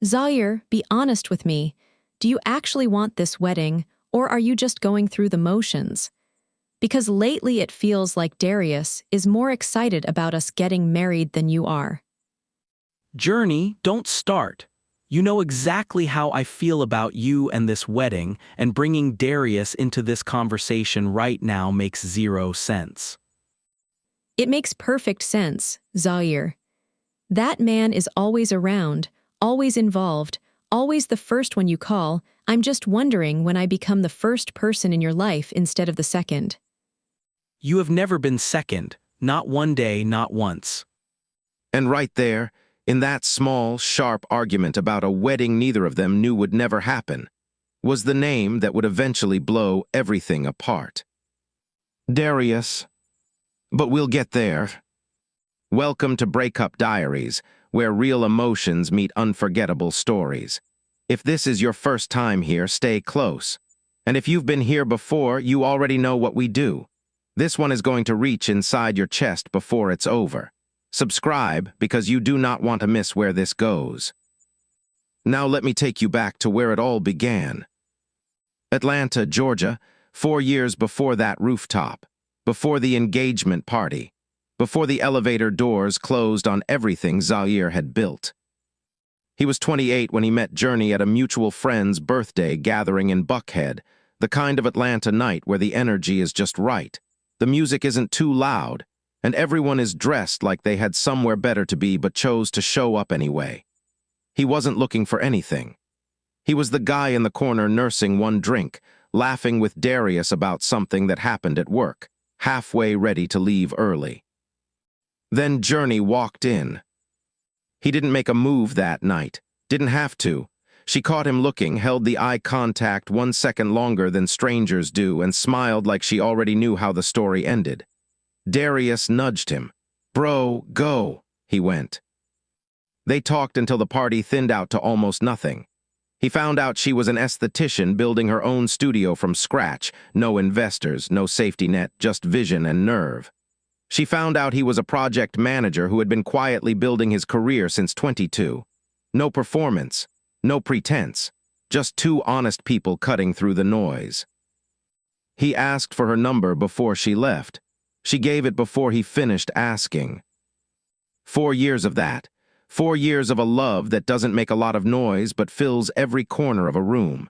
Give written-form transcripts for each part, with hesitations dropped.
Zaire, be honest with me. Do you actually want this wedding, or are you just going through the motions? Because lately it feels like Darius is more excited about us getting married than you are. Journey, don't start. You know exactly how I feel about you and this wedding, and bringing Darius into this conversation right now makes zero sense. It makes perfect sense, Zaire. That man is always around, always involved, always the first one you call. I'm just wondering when I become the first person in your life instead of the second. You have never been second, not one day, not once. And right there, in that small, sharp argument about a wedding neither of them knew would never happen, was the name that would eventually blow everything apart. Darius. But we'll get there. Welcome to Breakup Diaries, where real emotions meet unforgettable stories. If this is your first time here, stay close. And if you've been here before, you already know what we do. This one is going to reach inside your chest before it's over. Subscribe because you do not want to miss where this goes. Now let me take you back to where it all began. Atlanta, Georgia, 4 years before that rooftop, before the engagement party, before the elevator doors closed on everything Zaire had built. He was 28 when he met Journee at a mutual friend's birthday gathering in Buckhead, the kind of Atlanta night where the energy is just right. The music isn't too loud, and everyone is dressed like they had somewhere better to be but chose to show up anyway. He wasn't looking for anything. He was the guy in the corner nursing one drink, laughing with Darius about something that happened at work, halfway ready to leave early. Then Journee walked in. He didn't make a move that night, didn't have to. She caught him looking, held the eye contact 1 second longer than strangers do, and smiled like she already knew how the story ended. Darius nudged him. "Bro, go," he went. They talked until the party thinned out to almost nothing. He found out she was an esthetician building her own studio from scratch, no investors, no safety net, just vision and nerve. She found out he was a project manager who had been quietly building his career since 22. No performance, no pretense, just two honest people cutting through the noise. He asked for her number before she left. She gave it before he finished asking. 4 years of that. 4 years of a love that doesn't make a lot of noise but fills every corner of a room.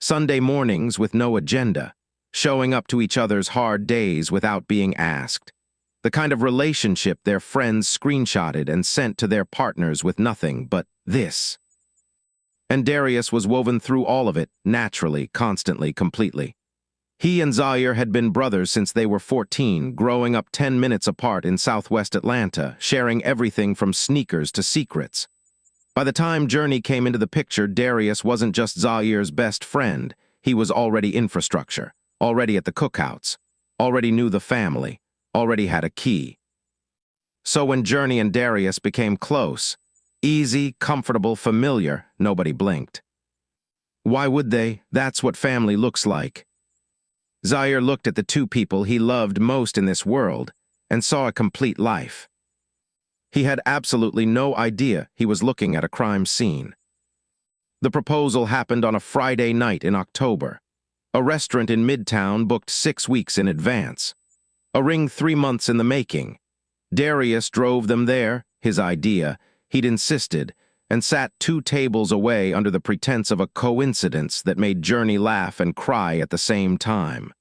Sunday mornings with no agenda. Showing up to each other's hard days without being asked. The kind of relationship their friends screenshotted and sent to their partners with nothing but this. And Darius was woven through all of it, naturally, constantly, completely. He and Zaire had been brothers since they were 14, growing up 10 minutes apart in southwest Atlanta, sharing everything from sneakers to secrets. By the time Journee came into the picture, Darius wasn't just Zaire's best friend. He was already infrastructure, already at the cookouts, already knew the family, already had a key. So when Journee and Darius became close, easy, comfortable, familiar, nobody blinked. Why would they? That's what family looks like. Zaire looked at the two people he loved most in this world and saw a complete life. He had absolutely no idea he was looking at a crime scene. The proposal happened on a Friday night in October. A restaurant in Midtown booked 6 weeks in advance. A ring 3 months in the making. Darius drove them there, his idea. He'd insisted, and sat 2 tables away under the pretense of a coincidence that made Journee laugh and cry at the same time.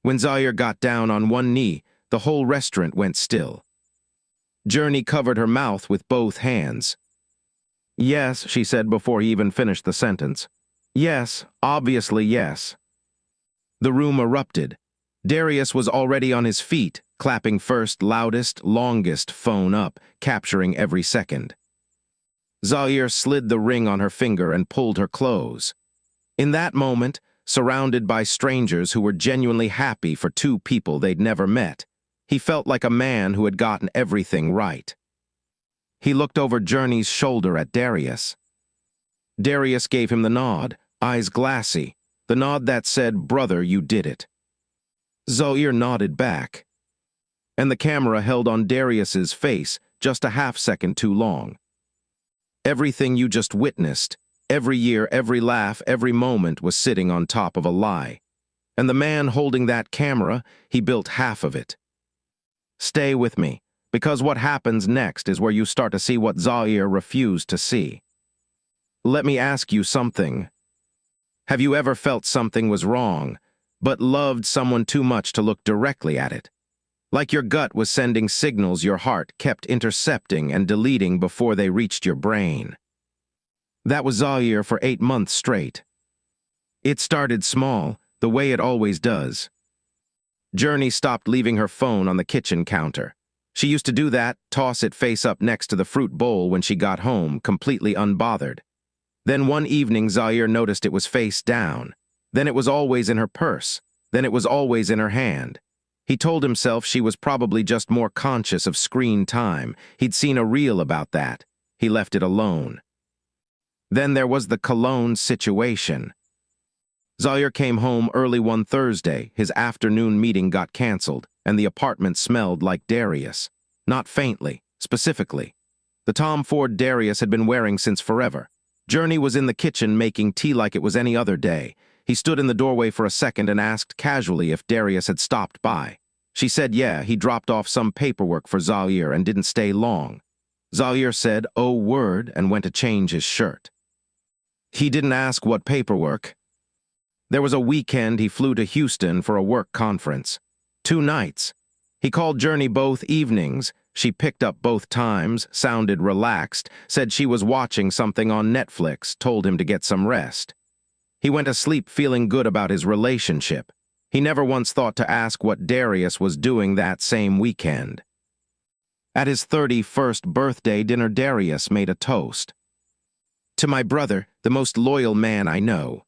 When Zaire got down on one knee, the whole restaurant went still. Journee covered her mouth with both hands. "Yes," she said before he even finished the sentence. "Yes, obviously yes." The room erupted. Darius was already on his feet, clapping first, loudest, longest phone up, capturing every second. Zaire slid the ring on her finger and pulled her close. In that moment, surrounded by strangers who were genuinely happy for 2 people they'd never met, he felt like a man who had gotten everything right. He looked over Journee's shoulder at Darius. Darius gave him the nod, eyes glassy, the nod that said, "Brother, you did it." Zaire nodded back, and the camera held on Darius's face just a half second too long. Everything you just witnessed, every year, every laugh, every moment was sitting on top of a lie. And the man holding that camera, he built half of it. Stay with me, because what happens next is where you start to see what Zaire refused to see. Let me ask you something. Have you ever felt something was wrong, but loved someone too much to look directly at it? Like your gut was sending signals your heart kept intercepting and deleting before they reached your brain. That was Zaire for 8 months straight. It started small, the way it always does. Journee stopped leaving her phone on the kitchen counter. She used to do that, toss it face up next to the fruit bowl when she got home, completely unbothered. Then one evening Zaire noticed it was face down. Then it was always in her purse. Then it was always in her hand. He told himself she was probably just more conscious of screen time. He'd seen a reel about that. He left it alone. Then there was the cologne situation. Zaire came home early one Thursday. His afternoon meeting got canceled, and the apartment smelled like Darius. Not faintly, specifically. The Tom Ford Darius had been wearing since forever. Journee was in the kitchen making tea like it was any other day. He stood in the doorway for a second and asked casually if Darius had stopped by. She said yeah, he dropped off some paperwork for Zaire and didn't stay long. Zaire said, "Oh, word," and went to change his shirt. He didn't ask what paperwork. There was a weekend he flew to Houston for a work conference. 2 nights. He called Journee both evenings. She picked up both times, sounded relaxed, said she was watching something on Netflix, told him to get some rest. He went to sleep feeling good about his relationship. He never once thought to ask what Darius was doing that same weekend. At his 31st birthday dinner, Darius made a toast. "To my brother, the most loyal man I know."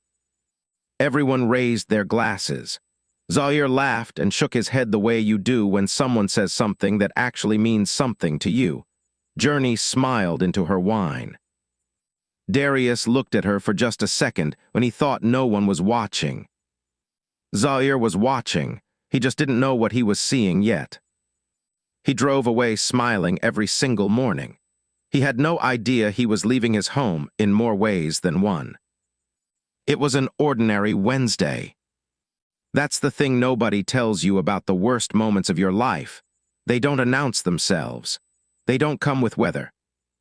Everyone raised their glasses. Zaire laughed and shook his head the way you do when someone says something that actually means something to you. Journee smiled into her wine. Darius looked at her for just a second when he thought no one was watching. Zaire was watching. He just didn't know what he was seeing yet. He drove away smiling every single morning. He had no idea he was leaving his home in more ways than one. It was an ordinary Wednesday. That's the thing nobody tells you about the worst moments of your life. They don't announce themselves. They don't come with weather.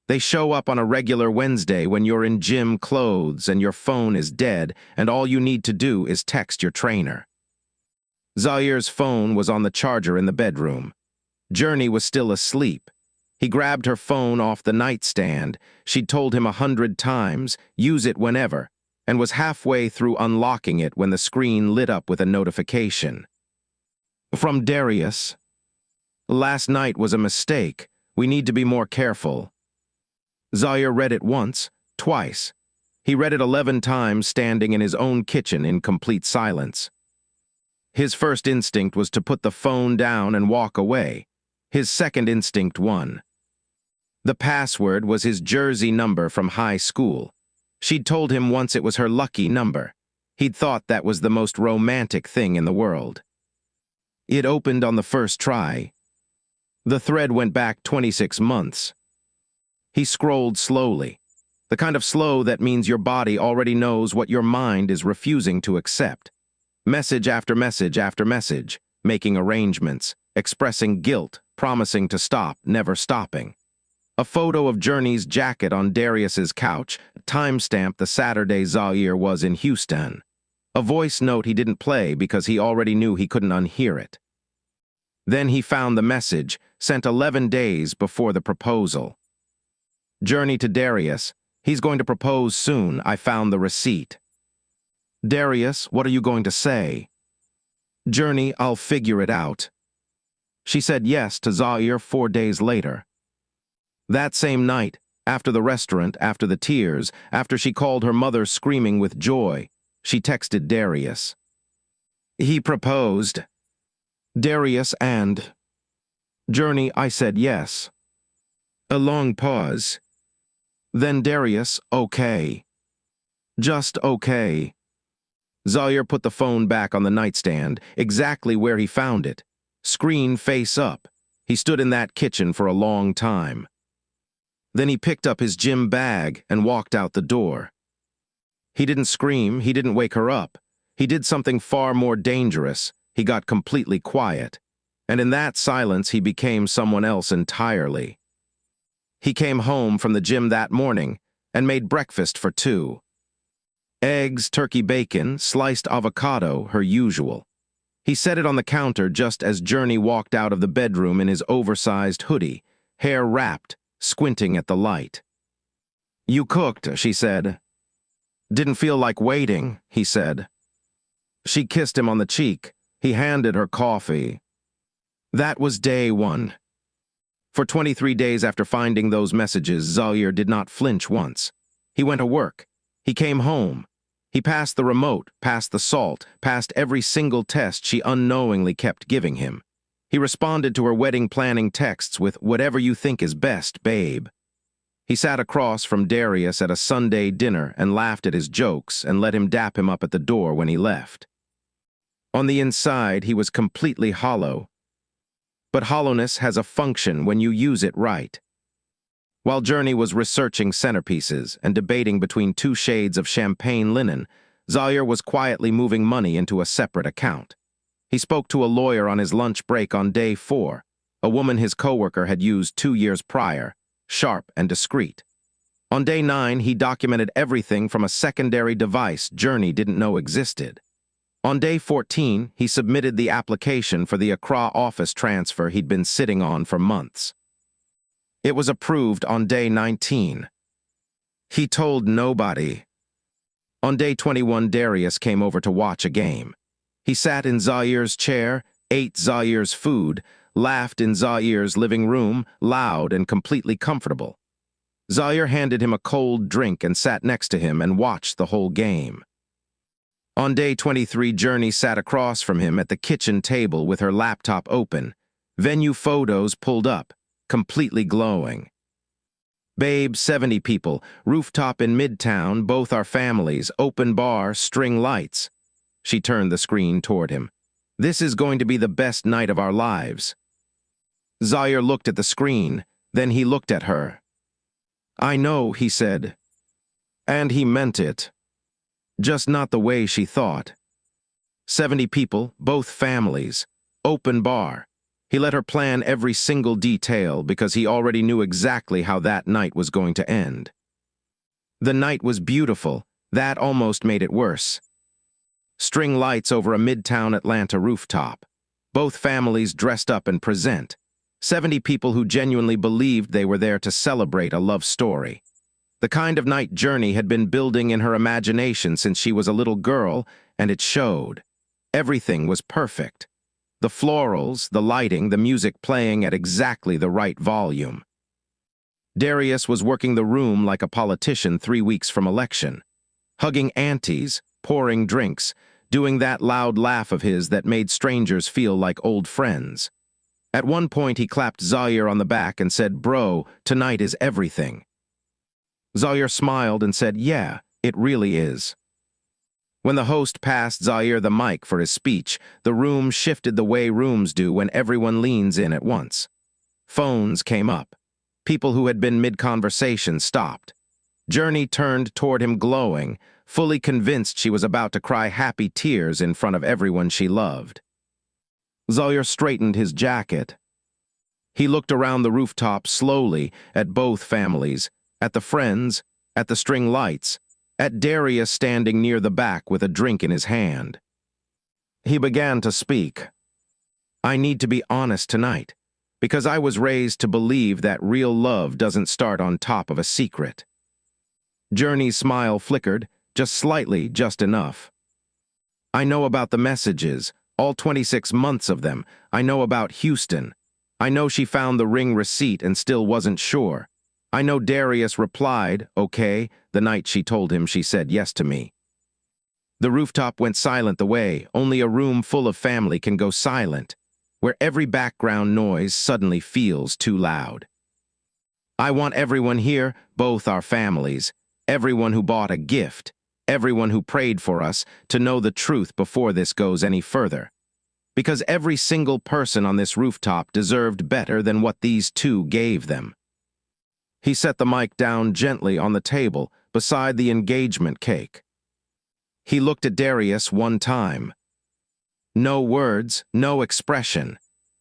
They show up on a regular Wednesday when you're in gym clothes and your phone is dead and all you need to do is text your trainer. Zaire's phone was on the charger in the bedroom. Journee was still asleep. He grabbed her phone off the nightstand. She'd told him 100 times, use it whenever, and was halfway through unlocking it when the screen lit up with a notification. From Darius. "Last night was a mistake. We need to be more careful." Zaire read it once, twice. He read it 11 times standing in his own kitchen in complete silence. His first instinct was to put the phone down and walk away. His second instinct won. The password was his jersey number from high school. She'd told him once it was her lucky number. He'd thought that was the most romantic thing in the world. It opened on the first try. The thread went back 26 months. He scrolled slowly, the kind of slow that means your body already knows what your mind is refusing to accept. Message after message after message, making arrangements, expressing guilt, promising to stop, never stopping. A photo of Journee's jacket on Darius's couch, timestamped the Saturday Zaire was in Houston. A voice note he didn't play because he already knew he couldn't unhear it. Then he found the message, sent 11 days before the proposal. "Journee to Darius. He's going to propose soon. I found the receipt." "Darius, what are you going to say?" "Journee, I'll figure it out." She said yes to Zaire 4 days later. That same night, after the restaurant, after the tears, after she called her mother screaming with joy, she texted Darius. "He proposed." "Darius and..." "Journee, I said yes." A long pause. Then Darius, "Okay." "Just okay." Zaire put the phone back on the nightstand, exactly where he found it. Screen face up. He stood in that kitchen for a long time. Then he picked up his gym bag and walked out the door. He didn't scream, he didn't wake her up. He did something far more dangerous. He got completely quiet. And in that silence, he became someone else entirely. He came home from the gym that morning and made breakfast for two. Eggs, turkey bacon, sliced avocado, her usual. He set it on the counter just as Journee walked out of the bedroom in his oversized hoodie, hair wrapped, squinting at the light. "You cooked," she said. "Didn't feel like waiting," he said. She kissed him on the cheek. He handed her coffee. That was day one. For 23 days after finding those messages, Zaire did not flinch once. He went to work. He came home. He passed the remote, passed the salt, passed every single test she unknowingly kept giving him. He responded to her wedding planning texts with "whatever you think is best, babe." He sat across from Darius at a Sunday dinner and laughed at his jokes and let him dap him up at the door when he left. On the inside, he was completely hollow. But hollowness has a function when you use it right. While Journee was researching centerpieces and debating between two shades of champagne linen, Zaire was quietly moving money into a separate account. He spoke to a lawyer on his lunch break on day 4, a woman his coworker had used 2 years prior, sharp and discreet. On day 9, he documented everything from a secondary device Journee didn't know existed. On day 14, he submitted the application for the Accra office transfer he'd been sitting on for months. It was approved on day 19. He told nobody. On day 21, Darius came over to watch a game. He sat in Zaire's chair, ate Zaire's food, laughed in Zaire's living room, loud and completely comfortable. Zaire handed him a cold drink and sat next to him and watched the whole game. On day 23, Journee sat across from him at the kitchen table with her laptop open, venue photos pulled up, completely glowing. "Babe, 70 people, rooftop in Midtown, both our families, open bar, string lights." She turned the screen toward him. "This is going to be the best night of our lives." Zaire looked at the screen, then he looked at her. "I know," he said. And he meant it. Just not the way she thought. 70 people, both families, open bar. He let her plan every single detail because he already knew exactly how that night was going to end. The night was beautiful. That almost made it worse. String lights over a Midtown Atlanta rooftop. Both families dressed up and present. 70 people who genuinely believed they were there to celebrate a love story. The kind of night Journee had been building in her imagination since she was a little girl, and it showed. Everything was perfect. The florals, the lighting, the music playing at exactly the right volume. Darius was working the room like a politician 3 weeks from election. Hugging aunties, pouring drinks, doing that loud laugh of his that made strangers feel like old friends. At one point, he clapped Zaire on the back and said, "Bro, tonight is everything." Zaire smiled and said, "Yeah, it really is." When the host passed Zaire the mic for his speech, the room shifted the way rooms do when everyone leans in at once. Phones came up. People who had been mid-conversation stopped. Journee turned toward him glowing, fully convinced she was about to cry happy tears in front of everyone she loved. Zaire straightened his jacket. He looked around the rooftop slowly at both families, at the friends, at the string lights, at Darius standing near the back with a drink in his hand. He began to speak. "I need to be honest tonight, because I was raised to believe that real love doesn't start on top of a secret." Journee's smile flickered, just slightly, just enough. "I know about the messages, all 26 months of them. I know about Houston. I know she found the ring receipt and still wasn't sure. I know Darius replied, okay, the night she told him she said yes to me." The rooftop went silent the way only a room full of family can go silent, where every background noise suddenly feels too loud. "I want everyone here, both our families, everyone who bought a gift, everyone who prayed for us, to know the truth before this goes any further. Because every single person on this rooftop deserved better than what these two gave them." He set the mic down gently on the table beside the engagement cake. He looked at Darius one time. No words, no expression.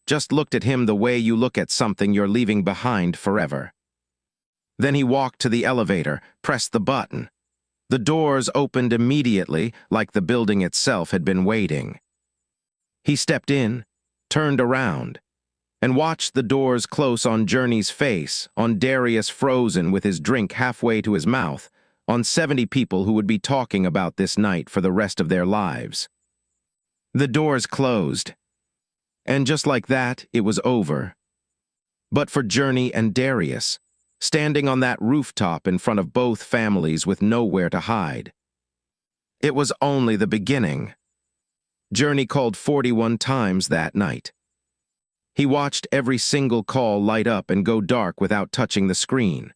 Just looked at him the way you look at something you're leaving behind forever. Then he walked to the elevator, pressed the button. The doors opened immediately, like the building itself had been waiting. He stepped in, turned around, and watched the doors close on Journee's face, on Darius frozen with his drink halfway to his mouth, on 70 people who would be talking about this night for the rest of their lives. The doors closed, and just like that, it was over. But for Journee and Darius, standing on that rooftop in front of both families with nowhere to hide, it was only the beginning. Journee called 41 times that night. He watched every single call light up and go dark without touching the screen.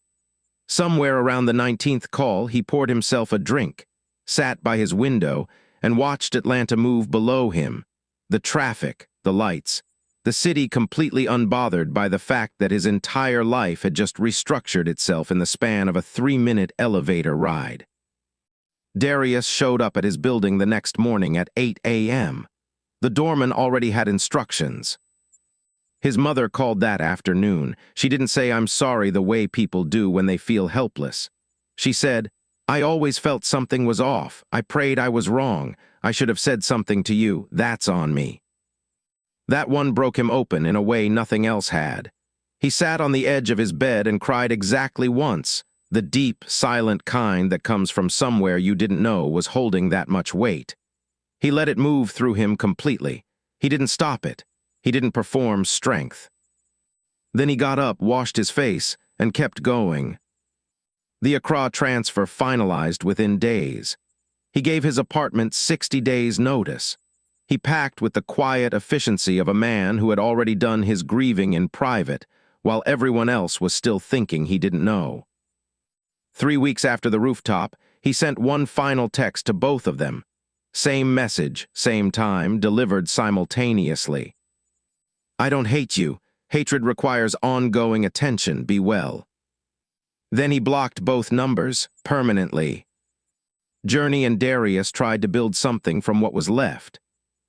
Somewhere around the 19th call, he poured himself a drink, sat by his window, and watched Atlanta move below him. The traffic, the lights, the city completely unbothered by the fact that his entire life had just restructured itself in the span of a 3-minute elevator ride. Darius showed up at his building the next morning at 8 a.m. The doorman already had instructions. His mother called that afternoon. She didn't say, "I'm sorry," the way people do when they feel helpless. She said, "I always felt something was off. I prayed I was wrong. I should have said something to you. That's on me." That one broke him open in a way nothing else had. He sat on the edge of his bed and cried exactly once, the deep, silent kind that comes from somewhere you didn't know was holding that much weight. He let it move through him completely. He didn't stop it. He didn't perform strength. Then he got up, washed his face, and kept going. The Accra transfer finalized within days. He gave his apartment 60 days' notice. He packed with the quiet efficiency of a man who had already done his grieving in private, while everyone else was still thinking he didn't know. 3 weeks after the rooftop, he sent one final text to both of them. Same message, same time, delivered simultaneously. "I don't hate you. Hatred requires ongoing attention. Be well." Then he blocked both numbers, permanently. Journee and Darius tried to build something from what was left.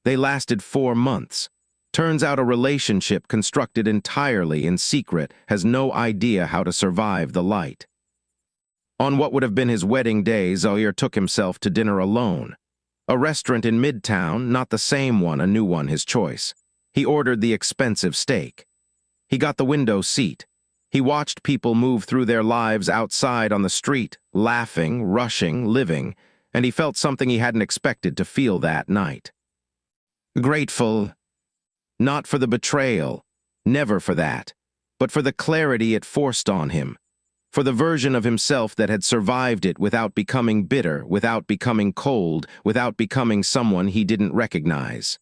They lasted 4 months. Turns out a relationship constructed entirely in secret has no idea how to survive the light. On what would have been his wedding day, Zaire took himself to dinner alone. A restaurant in Midtown, not the same one, a new one, his choice. He ordered the expensive steak. He got the window seat. He watched people move through their lives outside on the street, laughing, rushing, living, and he felt something he hadn't expected to feel that night. Grateful. Not for the betrayal, never for that, but for the clarity it forced on him, for the version of himself that had survived it without becoming bitter, without becoming cold, without becoming someone he didn't recognize.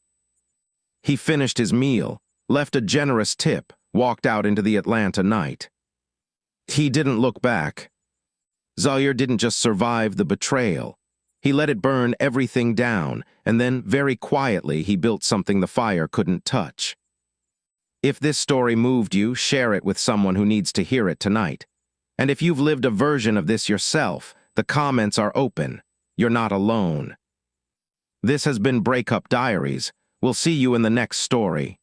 He finished his meal, left a generous tip, walked out into the Atlanta night. He didn't look back. Zaire didn't just survive the betrayal. He let it burn everything down, and then, very quietly, he built something the fire couldn't touch. If this story moved you, share it with someone who needs to hear it tonight. And if you've lived a version of this yourself, the comments are open. You're not alone. This has been Breakup Diaries. We'll see you in the next story.